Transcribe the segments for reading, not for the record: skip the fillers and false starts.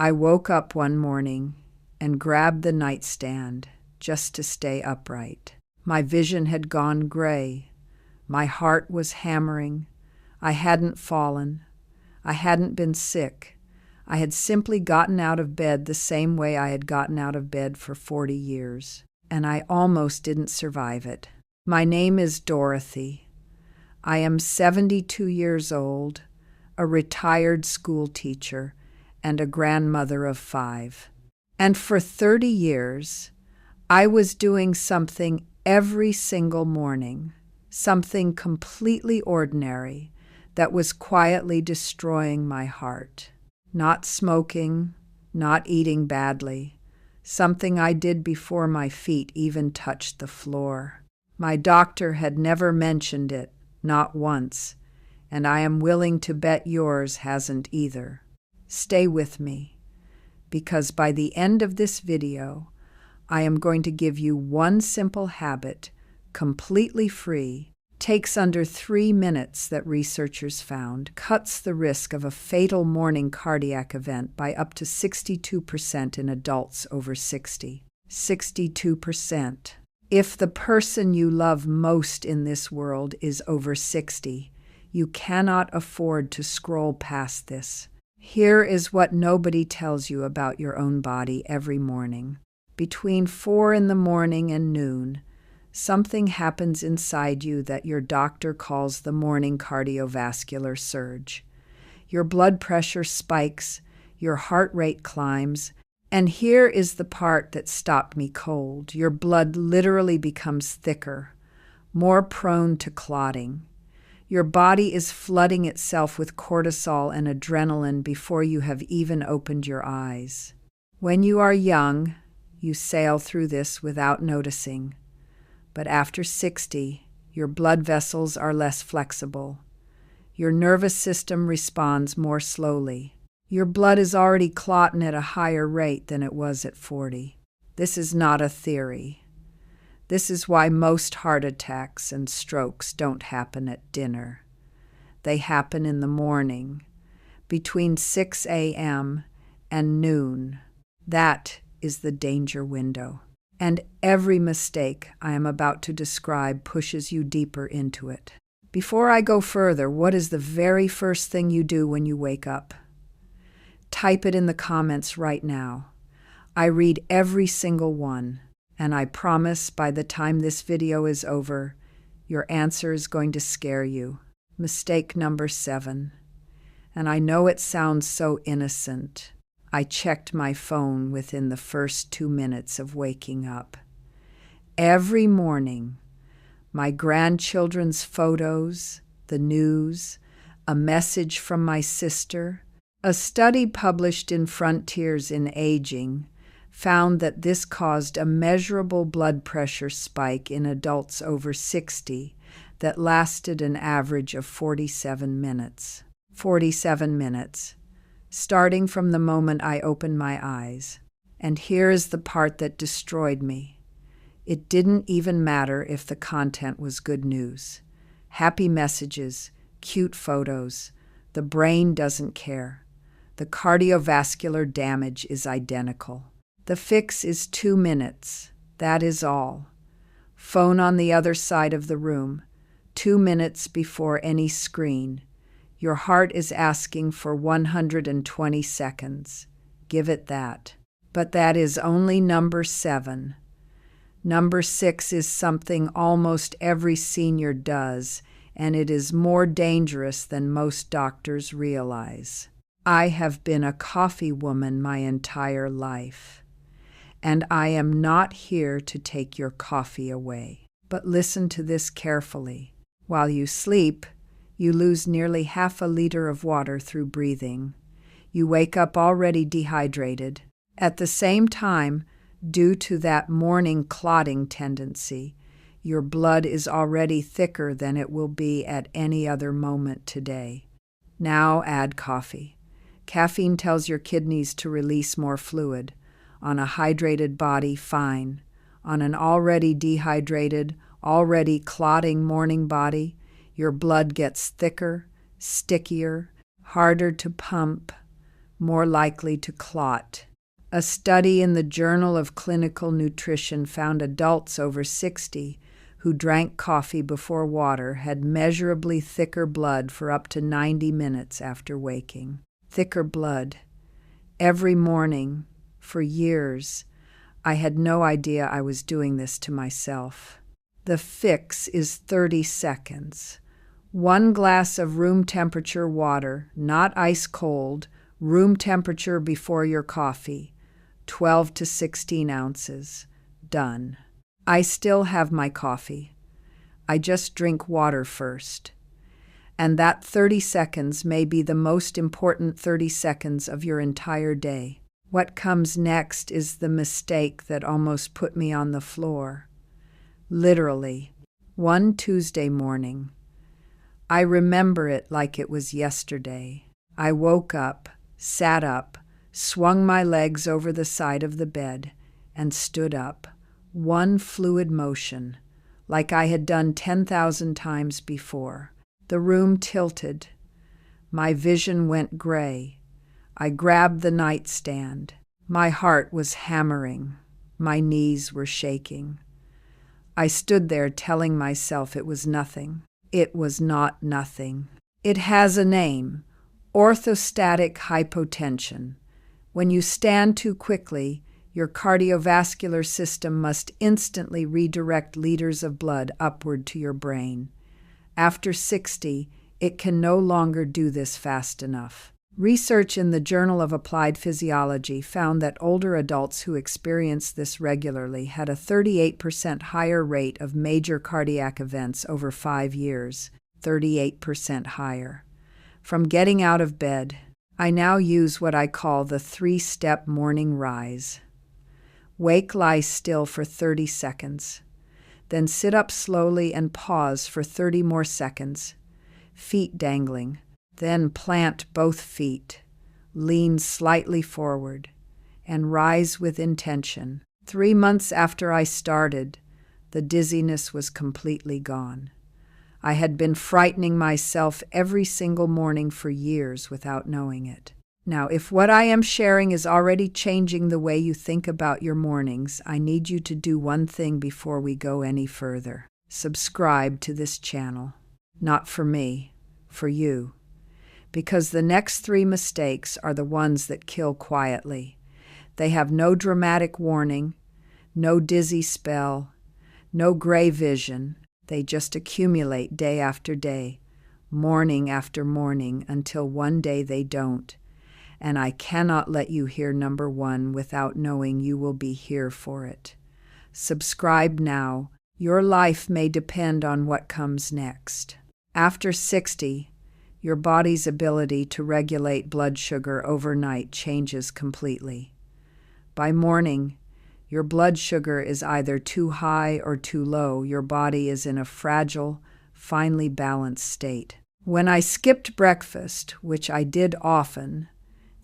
I woke up one morning and grabbed the nightstand just to stay upright. My vision had gone gray. My heart was hammering. I hadn't fallen. I hadn't been sick. I had simply gotten out of bed the same way I had gotten out of bed for 40 years, and I almost didn't survive it. My name is Dorothy. I am 72 years old, a retired school teacher, and a grandmother of 5. And for 30 years, I was doing something every single morning, something completely ordinary that was quietly destroying my heart. Not smoking, not eating badly, something I did before my feet even touched the floor. My doctor had never mentioned it, not once, and I am willing to bet yours hasn't either. Stay with me, because by the end of this video, I am going to give you one simple habit, completely free, takes under 3 minutes that researchers found, cuts the risk of a fatal morning cardiac event by up to 62% in adults over 60. 62%. If the person you love most in this world is over 60, you cannot afford to scroll past this. Here is what nobody tells you about your own body every morning. Between 4 in the morning and noon, something happens inside you that your doctor calls the morning cardiovascular surge. Your blood pressure spikes, your heart rate climbs, and here is the part that stopped me cold. Your blood literally becomes thicker, more prone to clotting. Your body is flooding itself with cortisol and adrenaline before you have even opened your eyes. When you are young, you sail through this without noticing. But after 60, your blood vessels are less flexible. Your nervous system responds more slowly. Your blood is already clotting at a higher rate than it was at 40. This is not a theory. This is why most heart attacks and strokes don't happen at dinner. They happen in the morning, between 6 a.m. and noon. That is the danger window. And every mistake I am about to describe pushes you deeper into it. Before I go further, what is the very first thing you do when you wake up? Type it in the comments right now. I read every single one, and I promise by the time this video is over, your answer is going to scare you. Mistake number 7. And I know it sounds so innocent. I checked my phone within the first 2 minutes of waking up. Every morning, my grandchildren's photos, the news, a message from my sister, a study published in Frontiers in Aging found that this caused a measurable blood pressure spike in adults over 60 that lasted an average of 47 minutes. 47 minutes. Starting from the moment I opened my eyes. And here is the part that destroyed me. It didn't even matter if the content was good news. Happy messages, cute photos. The brain doesn't care. The cardiovascular damage is identical. The fix is 2 minutes. That is all. Phone on the other side of the room. 2 minutes before any screen. Your heart is asking for 120 seconds. Give it that. But that is only number 7. Number 6 is something almost every senior does, and it is more dangerous than most doctors realize. I have been a coffee woman my entire life, and I am not here to take your coffee away. But listen to this carefully. While you sleep, you lose nearly half a liter of water through breathing. You wake up already dehydrated. At the same time, due to that morning clotting tendency, your blood is already thicker than it will be at any other moment today. Now add coffee. Caffeine tells your kidneys to release more fluid. On a hydrated body, fine. On an already dehydrated, already clotting morning body, your blood gets thicker, stickier, harder to pump, more likely to clot. A study in the Journal of Clinical Nutrition found adults over 60 who drank coffee before water had measurably thicker blood for up to 90 minutes after waking. Thicker blood. Every morning, for years, I had no idea I was doing this to myself. The fix is 30 seconds. 1 glass of room temperature water, not ice cold, room temperature before your coffee, 12 to 16 ounces. Done. I still have my coffee. I just drink water first. And that 30 seconds may be the most important 30 seconds of your entire day. What comes next is the mistake that almost put me on the floor. Literally, one Tuesday morning. I remember it like it was yesterday. I woke up, sat up, swung my legs over the side of the bed, and stood up. One fluid motion, like I had done 10,000 times before. The room tilted. My vision went gray. I grabbed the nightstand. My heart was hammering. My knees were shaking. I stood there telling myself it was nothing. It was not nothing. It has a name, orthostatic hypotension. When you stand too quickly, your cardiovascular system must instantly redirect liters of blood upward to your brain. After 60, it can no longer do this fast enough. Research in the Journal of Applied Physiology found that older adults who experienced this regularly had a 38% higher rate of major cardiac events over 5 years, 38% higher. From getting out of bed, I now use what I call the 3-step morning rise. Wake, lie still for 30 seconds. Then sit up slowly and pause for 30 more seconds, feet dangling. Then plant both feet, lean slightly forward, and rise with intention. 3 months after I started, the dizziness was completely gone. I had been frightening myself every single morning for years without knowing it. Now, if what I am sharing is already changing the way you think about your mornings, I need you to do one thing before we go any further. Subscribe to this channel. Not for me, for you. Because the next 3 mistakes are the ones that kill quietly. They have no dramatic warning, no dizzy spell, no gray vision. They just accumulate day after day, morning after morning, until one day they don't. And I cannot let you hear number 1 without knowing you will be here for it. Subscribe now. Your life may depend on what comes next. After 60, your body's ability to regulate blood sugar overnight changes completely. By morning, your blood sugar is either too high or too low. Your body is in a fragile, finely balanced state. When I skipped breakfast, which I did often,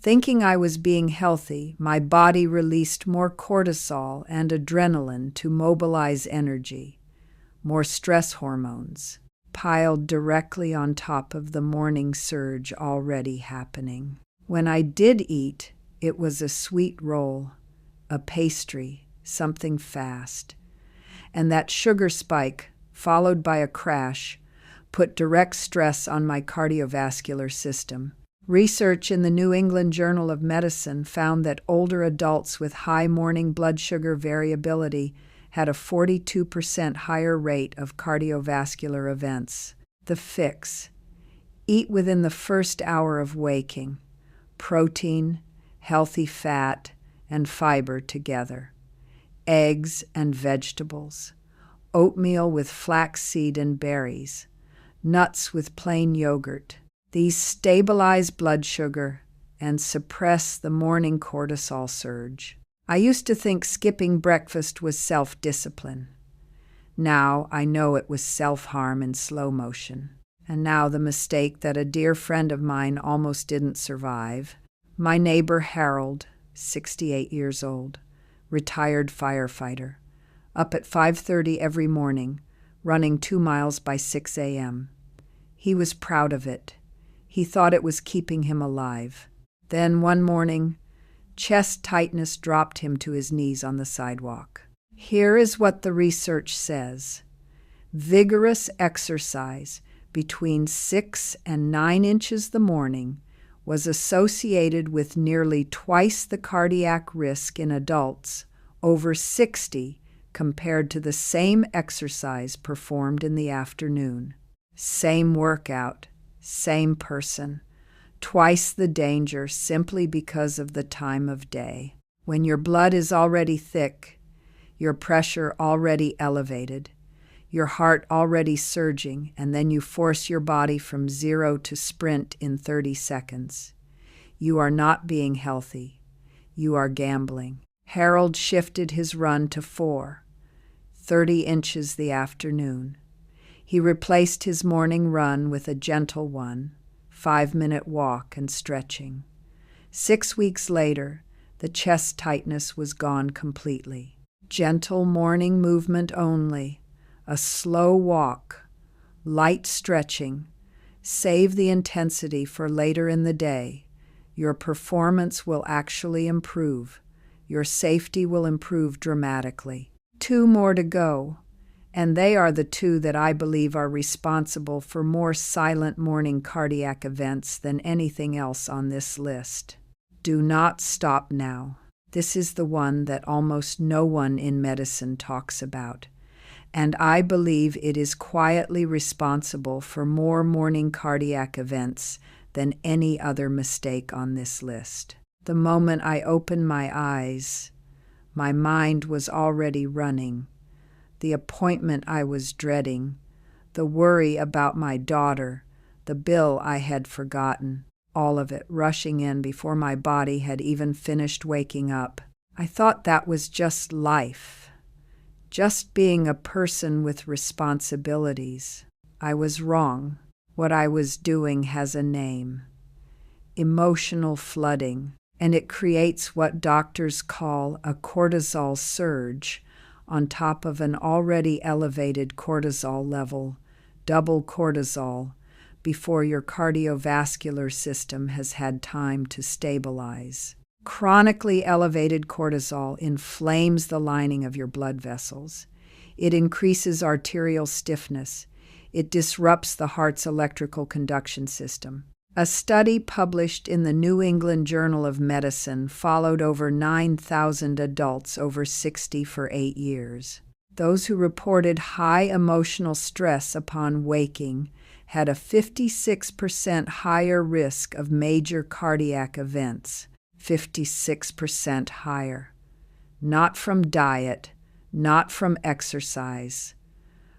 thinking I was being healthy, my body released more cortisol and adrenaline to mobilize energy, more stress hormones, piled directly on top of the morning surge already happening. When I did eat, it was a sweet roll, a pastry, something fast. And that sugar spike, followed by a crash, put direct stress on my cardiovascular system. Research in the New England Journal of Medicine found that older adults with high morning blood sugar variability had a 42% higher rate of cardiovascular events. The fix: eat within the first hour of waking. Protein, healthy fat, and fiber together. Eggs and vegetables. Oatmeal with flaxseed and berries. Nuts with plain yogurt. These stabilize blood sugar and suppress the morning cortisol surge. I used to think skipping breakfast was self-discipline. Now I know it was self-harm in slow motion. And now the mistake that a dear friend of mine almost didn't survive. My neighbor Harold, 68 years old, retired firefighter, up at 5:30 every morning, running 2 miles by 6 a.m. He was proud of it. He thought it was keeping him alive. Then one morning, chest tightness dropped him to his knees on the sidewalk. Here is what the research says. Vigorous exercise between 6 and 9 inches the morning was associated with nearly twice the cardiac risk in adults over 60 compared to the same exercise performed in the afternoon. Same workout, same person, twice the danger simply because of the time of day. When your blood is already thick, your pressure already elevated, your heart already surging, and then you force your body from 0 to sprint in 30 seconds. You are not being healthy. You are gambling. Harold shifted his run to 30 inches the afternoon. He replaced his morning run with a gentle one, 5-minute walk and stretching. 6 weeks later, the chest tightness was gone completely. Gentle morning movement only, a slow walk, light stretching. Save the intensity for later in the day. Your performance will actually improve. Your safety will improve dramatically. 2 more to go, and they are the 2 that I believe are responsible for more silent morning cardiac events than anything else on this list. Do not stop now. This is the one that almost no one in medicine talks about, and I believe it is quietly responsible for more morning cardiac events than any other mistake on this list. The moment I opened my eyes, my mind was already running. The appointment I was dreading, the worry about my daughter, the bill I had forgotten, all of it rushing in before my body had even finished waking up. I thought that was just life, just being a person with responsibilities. I was wrong. What I was doing has a name: emotional flooding, and it creates what doctors call a cortisol surge on top of an already elevated cortisol level, double cortisol, before your cardiovascular system has had time to stabilize. Chronically elevated cortisol inflames the lining of your blood vessels. It increases arterial stiffness. It disrupts the heart's electrical conduction system. A study published in the New England Journal of Medicine followed over 9,000 adults over 60 for 8 years. Those who reported high emotional stress upon waking had a 56% higher risk of major cardiac events, 56% higher. Not from diet, not from exercise,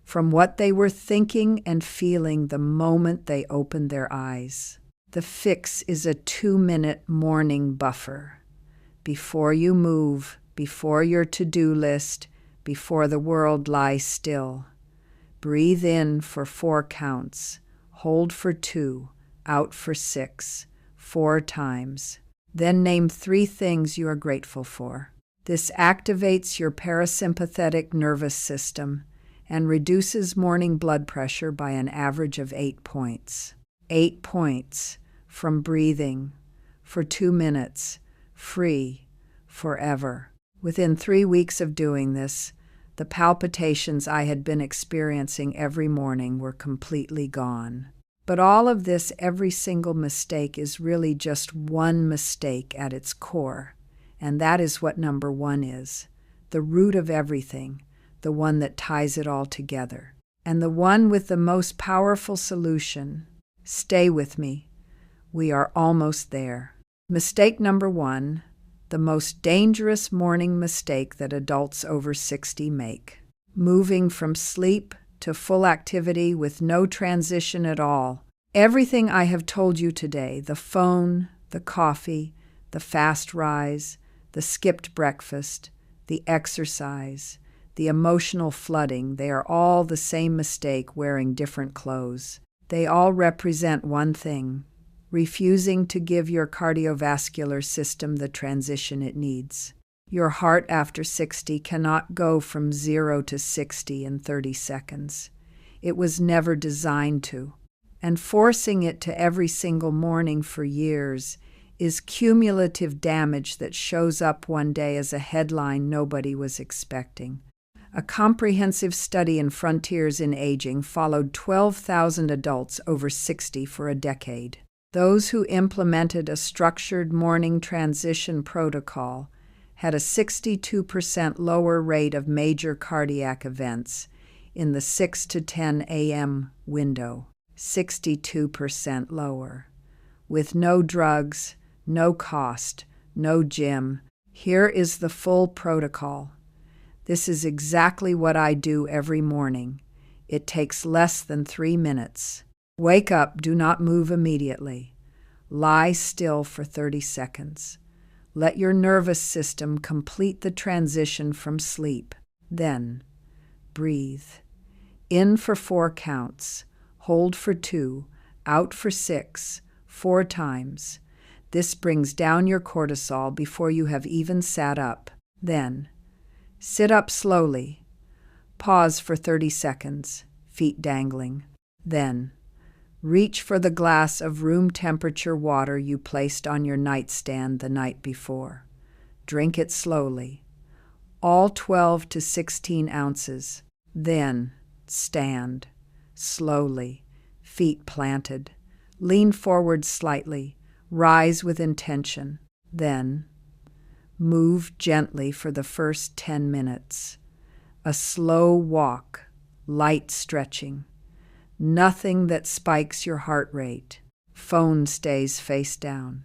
from what they were thinking and feeling the moment they opened their eyes. The fix is a 2-minute morning buffer. Before you move, before your to-do list, before the world lies still. Breathe in for 4 counts, hold for 2, out for 6, 4 times. Then name 3 things you are grateful for. This activates your parasympathetic nervous system and reduces morning blood pressure by an average of 8 points. 8 points from breathing for 2 minutes, free, forever. Within 3 weeks of doing this, the palpitations I had been experiencing every morning were completely gone. But all of this, every single mistake, is really just one mistake at its core, and that is what number 1 is, the root of everything, the one that ties it all together, and the one with the most powerful solution. Stay with me. We are almost there. Mistake number 1, the most dangerous morning mistake that adults over 60 make. Moving from sleep to full activity with no transition at all. Everything I have told you today, the phone, the coffee, the fast rise, the skipped breakfast, the exercise, the emotional flooding, they are all the same mistake wearing different clothes. They all represent one thing: refusing to give your cardiovascular system the transition it needs. Your heart after 60 cannot go from 0 to 60 in 30 seconds. It was never designed to. And forcing it to every single morning for years is cumulative damage that shows up one day as a headline nobody was expecting. A comprehensive study in Frontiers in Aging followed 12,000 adults over 60 for a decade. Those who implemented a structured morning transition protocol had a 62% lower rate of major cardiac events in the 6 to 10 a.m. window. 62% lower. With no drugs, no cost, no gym. Here is the full protocol. This is exactly what I do every morning. It takes less than 3 minutes. Wake up, do not move immediately. Lie still for 30 seconds. Let your nervous system complete the transition from sleep. Then, breathe. In for 4 counts. Hold for 2. Out for 6. 4 times. This brings down your cortisol before you have even sat up. Then, sit up slowly. Pause for 30 seconds, feet dangling. Then, reach for the glass of room temperature water you placed on your nightstand the night before. Drink it slowly, all 12 to 16 ounces. Then, stand, slowly, feet planted. Lean forward slightly, rise with intention. Then, move gently for the first 10 minutes. A slow walk, light stretching. Nothing that spikes your heart rate. Phone stays face down.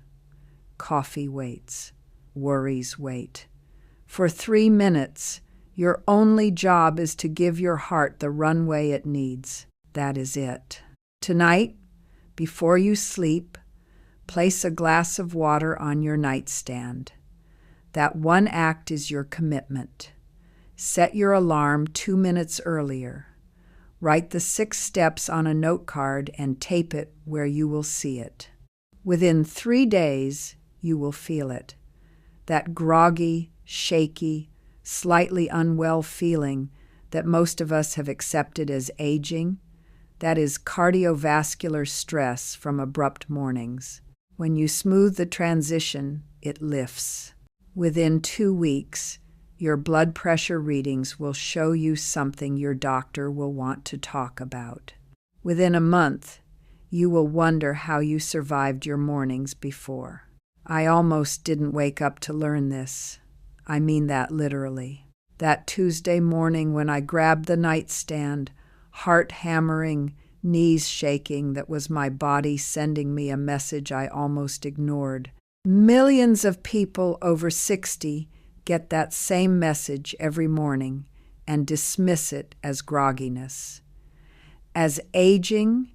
Coffee waits. Worries wait. For 3 minutes, your only job is to give your heart the runway it needs. That is it. Tonight, before you sleep, place a glass of water on your nightstand. That one act is your commitment. Set your alarm 2 minutes earlier. Write the 6 steps on a note card and tape it where you will see it. Within 3 days, you will feel it. That groggy, shaky, slightly unwell feeling that most of us have accepted as aging, that is cardiovascular stress from abrupt mornings. When you smooth the transition, it lifts. Within 2 weeks, your blood pressure readings will show you something your doctor will want to talk about. Within a month, you will wonder how you survived your mornings before. I almost didn't wake up to learn this. I mean that literally. That Tuesday morning when I grabbed the nightstand, heart hammering, knees shaking, that was my body sending me a message I almost ignored. Millions of people over 60 get that same message every morning and dismiss it as grogginess. As aging,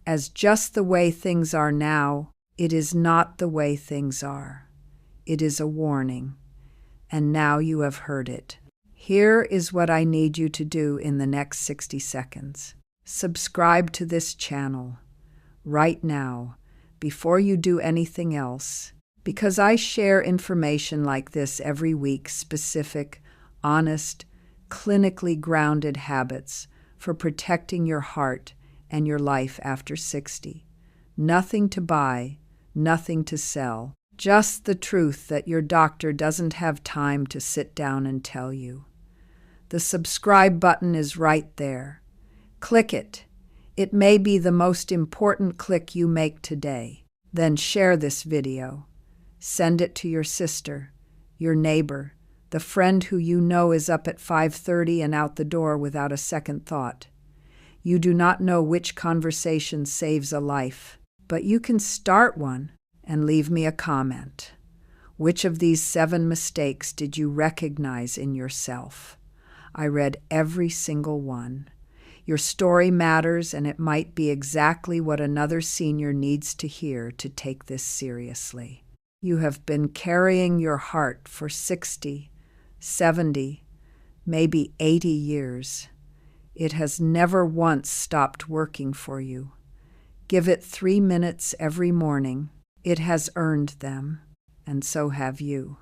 as just the way things are now, it is not the way things are. It is a warning, and now you have heard it. Here is what I need you to do in the next 60 seconds. Subscribe to this channel right now, before you do anything else, because I share information like this every week, specific, honest, clinically grounded habits for protecting your heart and your life after 60. Nothing to buy, nothing to sell, just the truth that your doctor doesn't have time to sit down and tell you. The subscribe button is right there. Click it. It may be the most important click you make today. Then share this video. Send it to your sister, your neighbor, the friend who you know is up at 5:30 and out the door without a second thought. You do not know which conversation saves a life, but you can start one and leave me a comment. Which of these 7 mistakes did you recognize in yourself? I read every single one. Your story matters, and it might be exactly what another senior needs to hear to take this seriously. You have been carrying your heart for 60, 70, maybe 80 years. It has never once stopped working for you. Give it 3 minutes every morning. It has earned them, and so have you.